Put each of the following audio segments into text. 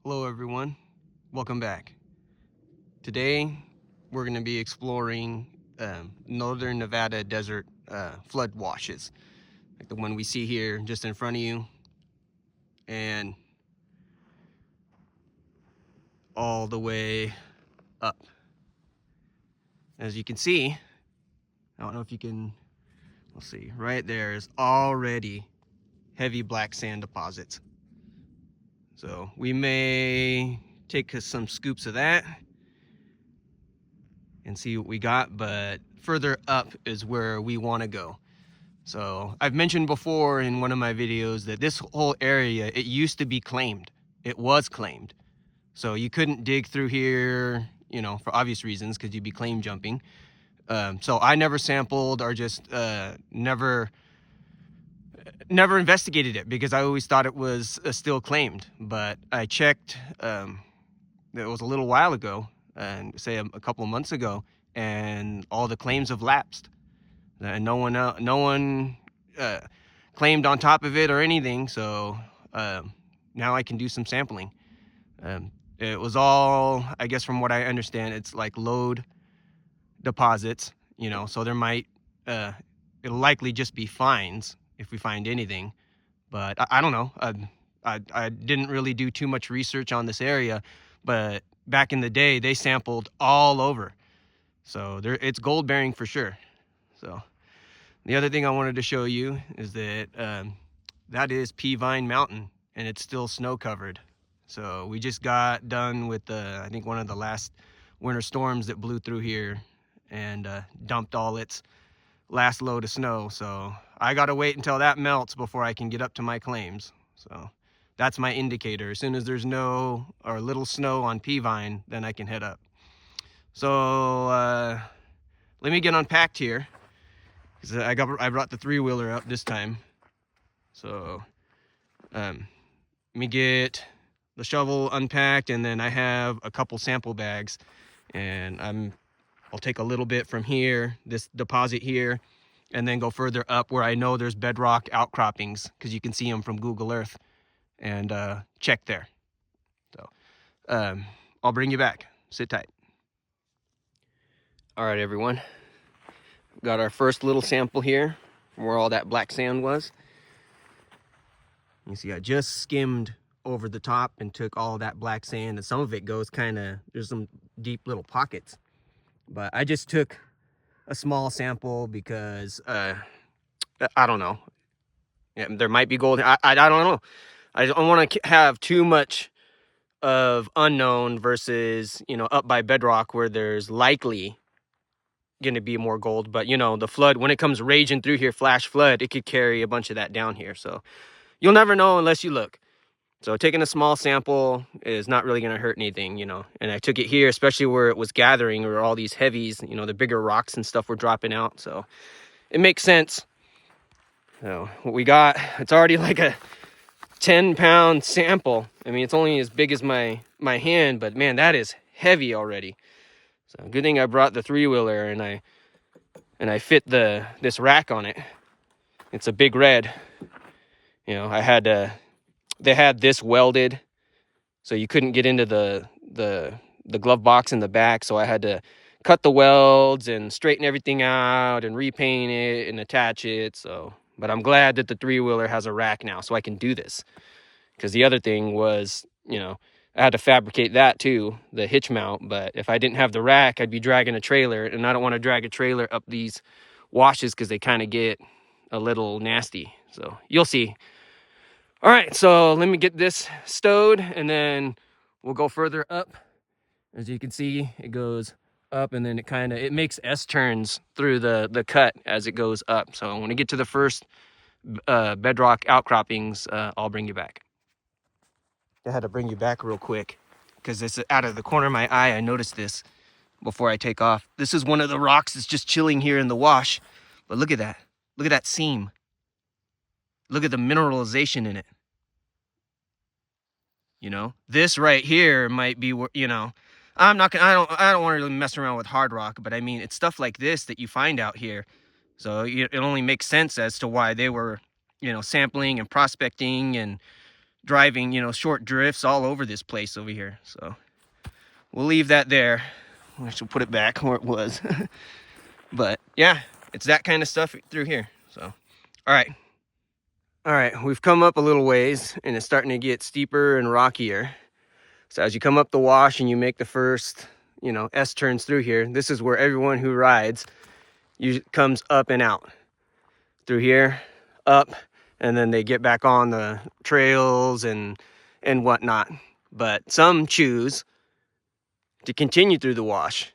Hello everyone, welcome back. Today we're going to be exploring northern Nevada desert flood washes, like the one we see here just in front of you and all the way up. As you can see, I don't know if you can, let's see, right there is already heavy black sand deposits. So we may take some scoops of that and see what we got, but further up is where we want to go. So I've mentioned before in one of my videos that this whole area, it used to be claimed. It was claimed. So you couldn't dig through here, you know, for obvious reasons, because you'd be claim jumping. So I never sampled or just never investigated it, because I always thought it was still claimed. But I checked, it was a little while ago, and say a couple of months ago, and all the claims have lapsed. And no one claimed on top of it or anything. So now I can do some sampling. It was all, I guess from what I understand, it's like lode deposits, you know, so there might, it'll likely just be fines if we find anything. But I don't know. I didn't really do too much research on this area, but back in the day, they sampled all over. So it's gold bearing for sure. So the other thing I wanted to show you is that that is Peavine Mountain, and it's still snow covered. So we just got done with I think one of the last winter storms that blew through here and dumped all its last load of snow. So I got to wait until that melts before I can get up to my claims. So that's my indicator. As soon as there's no or little snow on Peavine, then I can head up. So let me get unpacked here, because I brought the 3-wheeler up this time. So let me get the shovel unpacked, and then I have a couple sample bags, and I'll take a little bit from here, this deposit here, and then go further up where I know there's bedrock outcroppings, because you can see them from Google Earth, and check there. So I'll bring you back. Sit tight. All right, everyone. Got our first little sample here from where all that black sand was. You see, I just skimmed over the top and took all that black sand, and some of it goes kind of, there's some deep little pockets. But I just took a small sample because I don't know. Yeah, there might be gold. I don't know. I don't want to have too much of unknown versus, you know, up by bedrock where there's likely going to be more gold. But, you know, the flood, when it comes raging through here, flash flood, it could carry a bunch of that down here. So you'll never know unless you look. So taking a small sample is not really going to hurt anything, you know. And I took it here, especially where it was gathering, where all these heavies, you know, the bigger rocks and stuff were dropping out. So it makes sense. So what we got, it's already like a 10-pound sample. I mean, it's only as big as my hand, but man, that is heavy already. So good thing I brought the 3-wheeler, and I fit this rack on it. It's a big red. You know, they had this welded, so you couldn't get into the glove box in the back. So I had to cut the welds and straighten everything out and repaint it and attach it. So, but I'm glad that the 3-wheeler has a rack now, so I can do this. Because the other thing was, you know, I had to fabricate that too, the hitch mount. But if I didn't have the rack, I'd be dragging a trailer, and I don't want to drag a trailer up these washes because they kind of get a little nasty. So you'll see. All right, so let me get this stowed, and then we'll go further up. As you can see, it goes up, and then it makes S-turns through the cut as it goes up. So when we get to the first bedrock outcroppings, I'll bring you back. I had to bring you back real quick because this, out of the corner of my eye, I noticed this before I take off. This is one of the rocks that's just chilling here in the wash. But look at that. Look at that seam. Look at the mineralization in it. You know, this right here might be, you know, I don't want to really mess around with hard rock, but I mean, it's stuff like this that you find out here. So it only makes sense as to why they were, you know, sampling and prospecting and driving, you know, short drifts all over this place over here. So we'll leave that there. I should put it back where it was. But yeah, it's that kind of stuff through here. So, all right, we've come up a little ways and it's starting to get steeper and rockier. So as you come up the wash and you make the first, you know, S turns through here, this is where everyone who rides comes up and out through here, up, and then they get back on the trails and whatnot. But some choose to continue through the wash,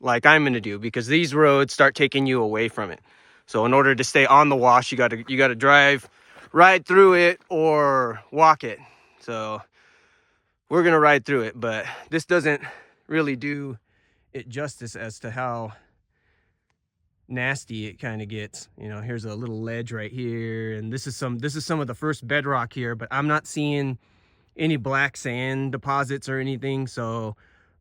like I'm going to do, because these roads start taking you away from it. So in order to stay on the wash, you got to ride through it or walk it. So we're going to ride through it, but this doesn't really do it justice as to how nasty it kind of gets. You know, here's a little ledge right here, and this is some of the first bedrock here, but I'm not seeing any black sand deposits or anything. So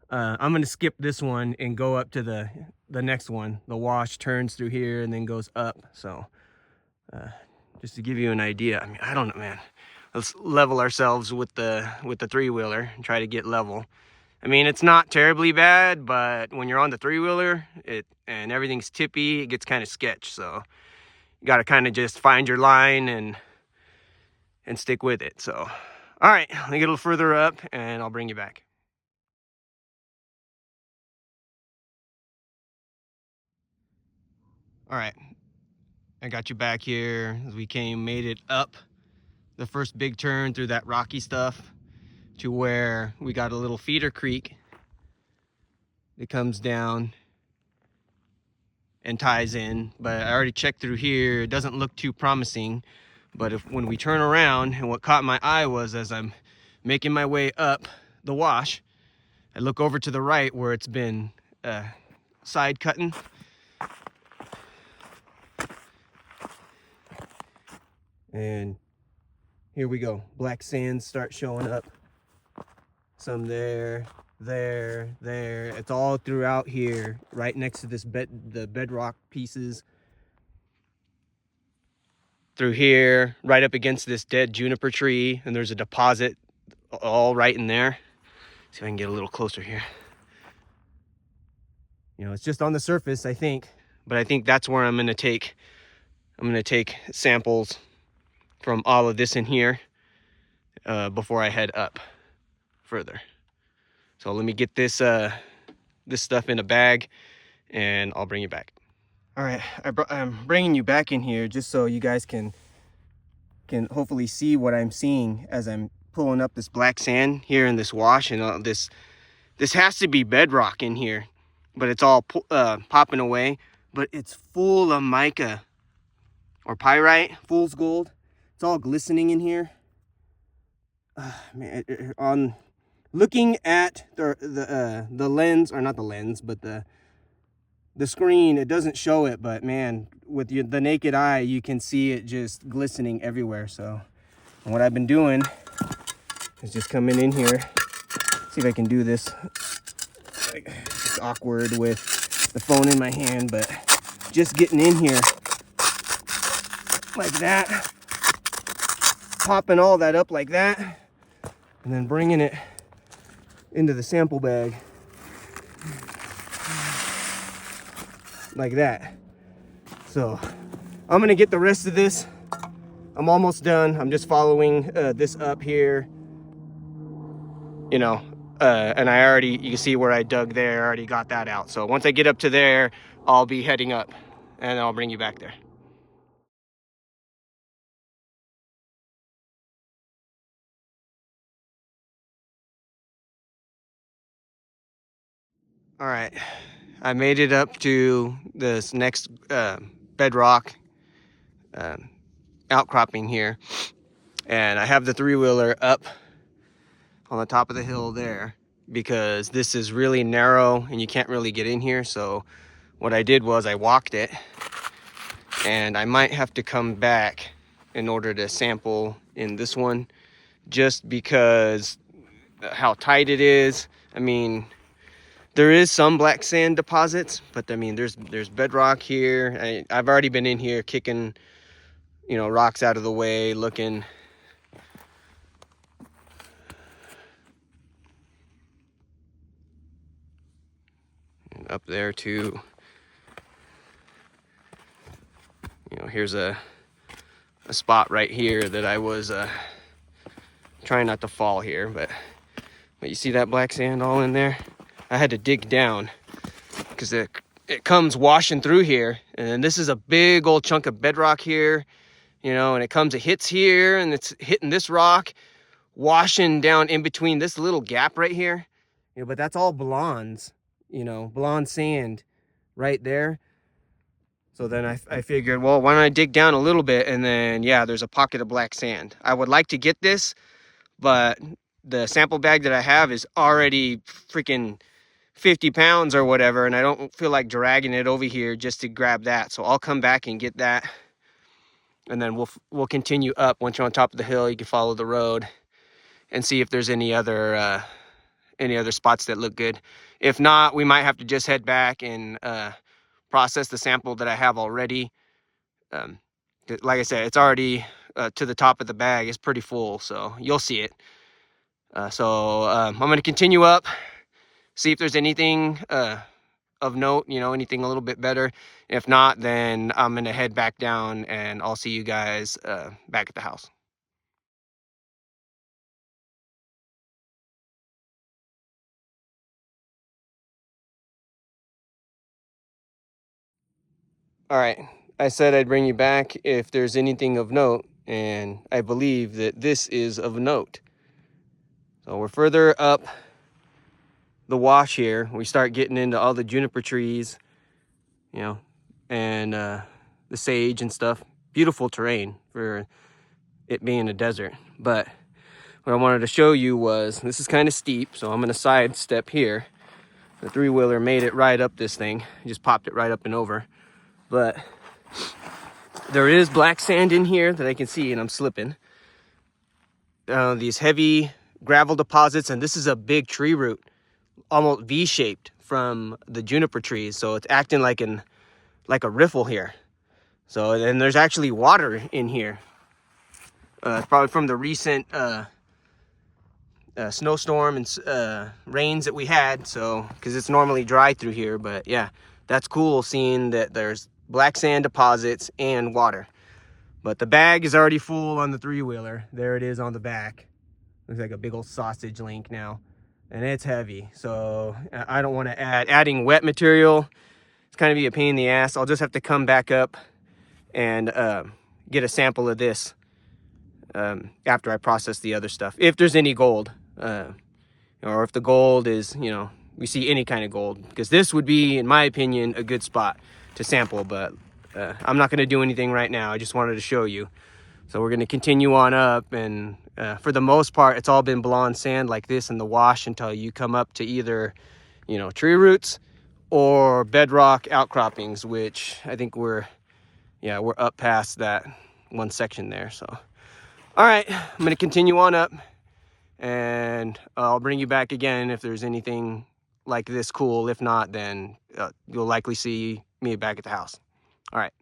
I'm going to skip this one and go up to the next one. The wash turns through here and then goes up. So just to give you an idea, I mean, I don't know, man. Let's level ourselves with the three-wheeler and try to get level. I mean, it's not terribly bad, but when you're on the three-wheeler and everything's tippy, it gets kind of sketch. So you got to kind of just find your line and stick with it. So all right, let me get a little further up and I'll bring you back. All right, I got you back here as we made it up the first big turn through that rocky stuff to where we got a little feeder creek that comes down and ties in. But I already checked through here, it doesn't look too promising. But when we turn around, and what caught my eye was, as I'm making my way up the wash, I look over to the right where it's been side cutting. And here we go. Black sands start showing up. Some there. It's all throughout here, right next to the bedrock pieces. Through here, right up against this dead juniper tree, and there's a deposit all right in there. See if I can get a little closer here. You know, it's just on the surface, I think, but I think that's where I'm gonna take samples from all of this in here before I head up further. So let me get this this stuff in a bag and I'll bring you back. All right, I'm bringing you back in here just so you guys can hopefully see what I'm seeing as I'm pulling up this black sand here in this wash. And this has to be bedrock in here, but it's all popping away. But it's full of mica or pyrite, fool's gold. It's all glistening in here. Man, on looking at the lens, or not the lens, but the screen, it doesn't show it, but man, with the naked eye, you can see it just glistening everywhere. So what I've been doing is just coming in here, see if I can do this. It's awkward with the phone in my hand, but just getting in here like that, popping all that up like that, and then bringing it into the sample bag like that. So I'm gonna get the rest of this. I'm almost done. I'm just following this up here, you know, and you can see where I dug there. I already got that out. So once I get up to there, I'll be heading up and I'll bring you back there. All right, I made it up to this next bedrock outcropping here, and I have the three-wheeler up on the top of the hill there because this is really narrow and you can't really get in here. So what I did was I walked it, and I might have to come back in order to sample in this one just because how tight it is. I mean, there is some black sand deposits, but I mean, there's bedrock here. I've already been in here kicking, you know, rocks out of the way, looking up there too. You know, here's a spot right here that I was trying not to fall here, but you see that black sand all in there? I had to dig down because it comes washing through here, and this is a big old chunk of bedrock here, you know, and it hits here, and it's hitting this rock, washing down in between this little gap right here. You know, but that's all blondes, you know, blonde sand right there. So then I figured, well, why don't I dig down a little bit, and then yeah, there's a pocket of black sand. I would like to get this, but the sample bag that I have is already freaking 50 pounds or whatever, and I don't feel like dragging it over here just to grab that. So I'll come back and get that, and then we'll continue up. Once you're on top of the hill, you can follow the road and see if there's any other spots that look good. If not, we might have to just head back and process the sample that I have already. Like I said, it's already to the top of the bag. It's pretty full, so you'll see it. So I'm going to continue up, see if there's anything of note, you know, anything a little bit better. If not, then I'm going to head back down, and I'll see you guys back at the house. All right, I said I'd bring you back if there's anything of note, and I believe that this is of note. So we're further up the wash here. We start getting into all the juniper trees, you know, and the sage and stuff. Beautiful terrain for it being a desert. But what I wanted to show you was, this is kind of steep, so I'm going to sidestep here. The three-wheeler made it right up this thing. Just popped it right up and over. But there is black sand in here that I can see, and I'm slipping. These heavy gravel deposits, and this is a big tree root, almost V-shaped from the juniper trees. So it's acting like a riffle here. So then there's actually water in here. It's probably from the recent snowstorm and rains that we had. So because it's normally dry through here, but yeah, that's cool seeing that there's black sand deposits and water. But the bag is already full on the three-wheeler. There it is on the back. Looks like a big old sausage link now, and it's heavy. So I don't want to adding wet material. It's kind of be a pain in the ass. I'll just have to come back up and get a sample of this after I process the other stuff. If there's any gold, or if the gold is, you know, we see any kind of gold, because this would be, in my opinion, a good spot to sample. But I'm not going to do anything right now. I just wanted to show you. So we're going to continue on up, and for the most part, it's all been blonde sand like this in the wash until you come up to either, you know, tree roots or bedrock outcroppings, which I think we're up past that one section there. So, all right, I'm going to continue on up, and I'll bring you back again if there's anything like this cool. If not, then you'll likely see me back at the house. All right.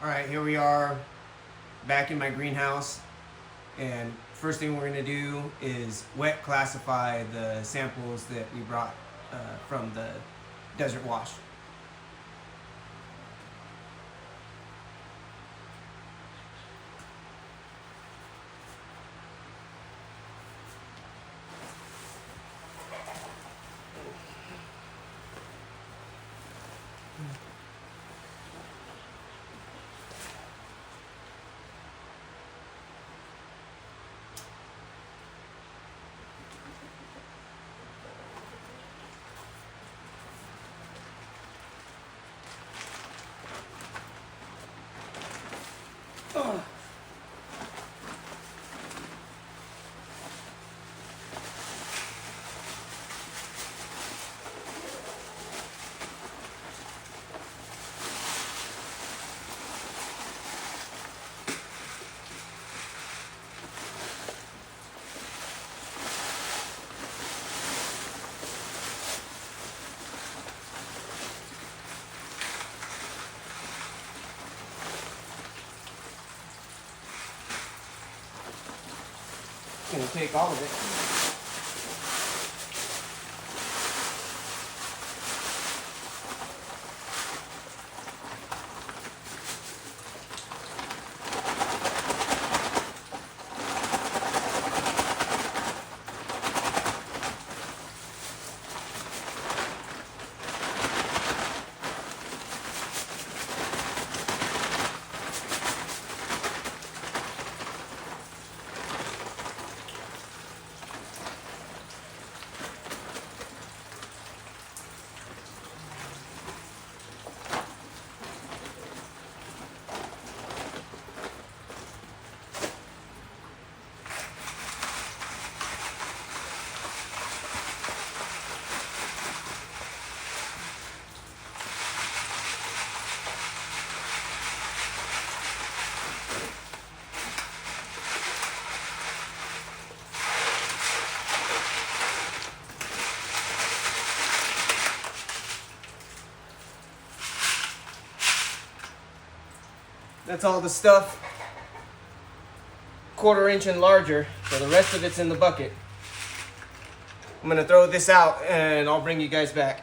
All right, here we are back in my greenhouse, and first thing we're going to do is wet classify the samples that we brought from the desert wash. take all of it. That's all the stuff, 1/4 inch and larger, so the rest of it's in the bucket. I'm gonna throw this out and I'll bring you guys back.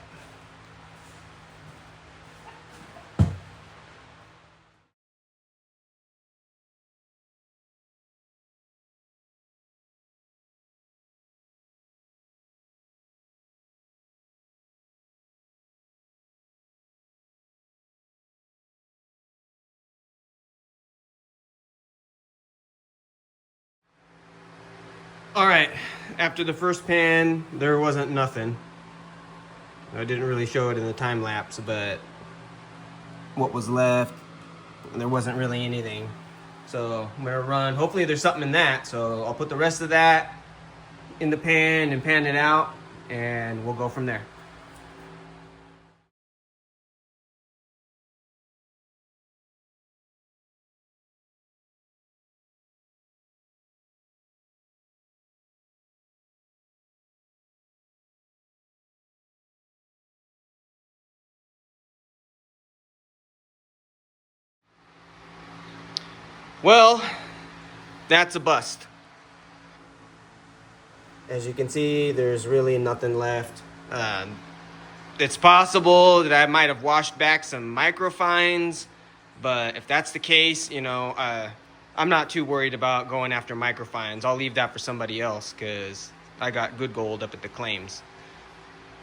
All right, after the first pan, there wasn't nothing. I didn't really show it in the time lapse, but what was left, there wasn't really anything. So I'm gonna run, hopefully there's something in that. So I'll put the rest of that in the pan and pan it out, and we'll go from there. Well, that's a bust. As you can see, there's really nothing left. It's possible that I might have washed back some microfines, but if that's the case, you know, I'm not too worried about going after microfines. I'll leave that for somebody else because I got good gold up at the claims.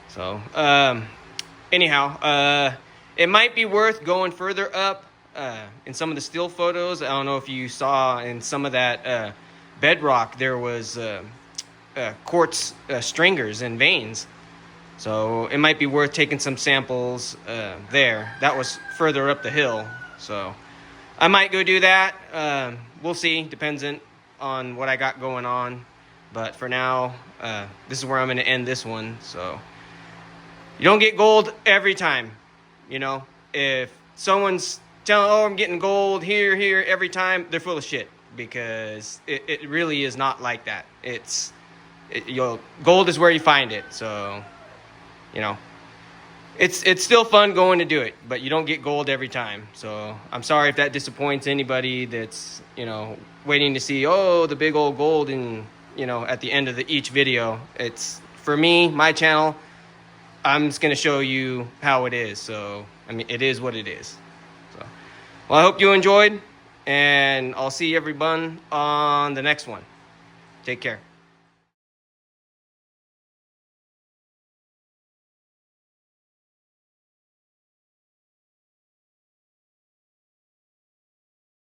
So, anyhow, it might be worth going further up. In some of the still photos, I don't know if you saw in some of that bedrock, there was quartz stringers and veins. So it might be worth taking some samples there. That was further up the hill. So I might go do that. We'll see, dependent on what I got going on. But for now, this is where I'm going to end this one. So you don't get gold every time. You know, if someone's telling, oh, I'm getting gold here, every time, they're full of shit, because it really is not like that. Gold is where you find it. So, you know, it's still fun going to do it, but you don't get gold every time. So I'm sorry if that disappoints anybody that's, you know, waiting to see, oh, the big old gold in, you know, at the end of each video. It's, for me, my channel, I'm just going to show you how it is. So, I mean, it is what it is. Well, I hope you enjoyed, and I'll see everyone on the next one. Take care.